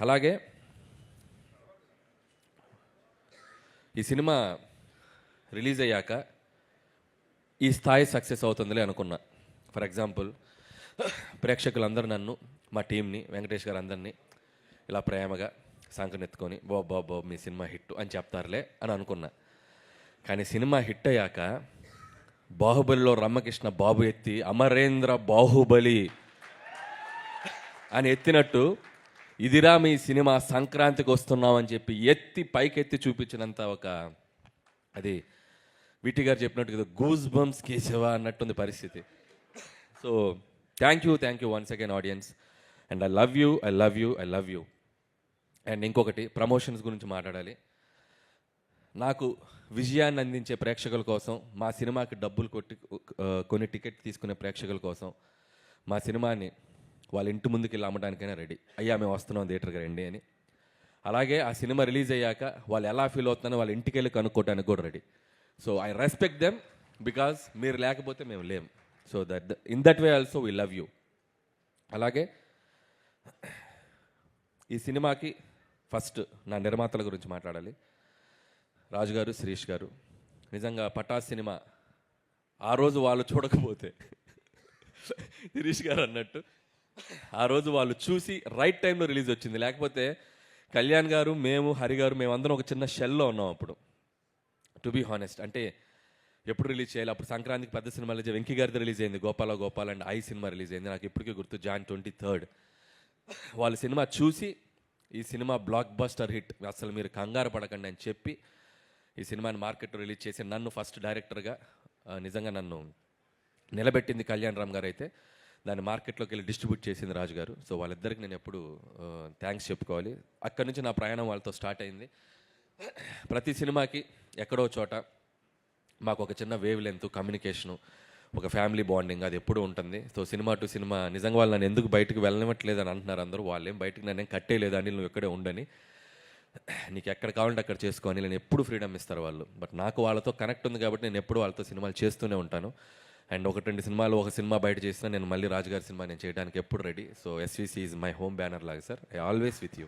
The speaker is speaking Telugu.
అలాగే ఈ సినిమా రిలీజ్ అయ్యాక ఈ స్థాయి సక్సెస్ అవుతుందిలే అనుకున్నా. ఫర్ ఎగ్జాంపుల్, ప్రేక్షకులందరూ నన్ను, మా టీంని, వెంకటేష్ గారు అందరినీ ఇలా ప్రేమగా సంకనెత్తుకొని బాబు మీ సినిమా హిట్ అని చెప్తారులే అని అనుకున్నా. కానీ సినిమా హిట్ అయ్యాక బాహుబలిలో రమ్మకృష్ణ బాబు ఎత్తి అమరేంద్ర బాహుబలి అని ఎత్తినట్టు ఇదిరా మీ సినిమా సంక్రాంతికి వస్తున్నామని చెప్పి ఎత్తి పైకెత్తి చూపించినంత ఒక అది విటి గారు చెప్పినట్టు గూస్ బంప్స్ కేశవా అన్నట్టుంది పరిస్థితి. So thank you once again audience, and I love you. And ఇంకొకటి, ప్రమోషన్స్ గురించి మాట్లాడాలి. నాకు విజయాన్ని అందించే ప్రేక్షకుల కోసం, మా సినిమాకి డబ్బులు కొన్ని టికెట్ తీసుకునే ప్రేక్షకుల కోసం మా సినిమాని వాళ్ళ ఇంటి ముందుకు వెళ్ళి అమ్మడానికైనా రెడీ. అయ్యా మేము వస్తున్నాం థియేటర్కి రండి అని. అలాగే ఆ సినిమా రిలీజ్ అయ్యాక వాళ్ళు ఎలా ఫీల్ అవుతున్నారో వాళ్ళ ఇంటికి వెళ్ళి కనుక్కోవడానికి కూడా ready. So I respect them because మీరు లేకపోతే మేము లేం. So in that way also we love you. అలాగే ఈ సినిమాకి ఫస్ట్ నా నిర్మాతల గురించి మాట్లాడాలి. రాజు గారు, శిరీష్ గారు. నిజంగా పటాస్ సినిమా ఆ రోజు వాళ్ళు చూడకపోతే, శిరీష్ గారు అన్నట్టు ఆ రోజు వాళ్ళు చూసి రైట్ టైంలో రిలీజ్ వచ్చింది. లేకపోతే కళ్యాణ్ గారు, మేము, హరి గారు, మేమందరం ఒక చిన్న షెల్లో ఉన్నాం అప్పుడు. టు బీ హానెస్ట్, అంటే ఎప్పుడు రిలీజ్ చేయాలి. అప్పుడు సంక్రాంతికి పెద్ద సినిమా రిలీజ్, వెంకీ గారిది రిలీజ్ అయింది, Gopal and I cinema release అయింది. నాకు ఇప్పటికీ గుర్తు, Jan 23rd. వాళ్ళ సినిమా చూసి ఈ సినిమా బ్లాక్ బస్టర్ హిట్, అసలు మీరు కంగారు పడకండి అని చెప్పి ఈ సినిమాని మార్కెట్లో రిలీజ్ చేసి నన్ను ఫస్ట్ డైరెక్టర్గా నిజంగా నన్ను నిలబెట్టింది కళ్యాణ్ రామ్ గారు. అయితే దాన్ని మార్కెట్లోకి వెళ్ళి డిస్ట్రిబ్యూట్ చేసింది రాజు గారు. సో వాళ్ళిద్దరికి నేను ఎప్పుడు థ్యాంక్స్ చెప్పుకోవాలి. అక్కడి నుంచి నా ప్రయాణం వాళ్ళతో స్టార్ట్ అయింది. ప్రతి సినిమాకి ఎక్కడో చోట మాకు ఒక చిన్న వేవ్ లెంత్, కమ్యూనికేషను, ఒక ఫ్యామిలీ బాండింగ్ అది ఎప్పుడూ ఉంటుంది. సో సినిమా టు సినిమా నిజంగా వాళ్ళు నన్ను ఎందుకు బయటకు వెళ్ళనివ్వట్లేదు అని అంటున్నారు అందరూ. వాళ్ళేం బయటకు నన్ను కట్టేయలేదు అని, నువ్వు ఎక్కడే ఉండని, నీకు ఎక్కడ కావాలంటే అక్కడ చేసుకోని నేను ఎప్పుడు ఫ్రీడమ్ ఇస్తారు వాళ్ళు. బట్ నాకు వాళ్ళతో కనెక్ట్ ఉంది కాబట్టి నేను ఎప్పుడు వాళ్ళతో సినిమాలు చేస్తూనే ఉంటాను. అండ్ ఒక సినిమా బయట చేసినా నేను మళ్ళీ రాజుగారి సినిమా నేను చేయడానికి ఎప్పుడు ready. So SVC is my home banner లాగా sir. I always with you.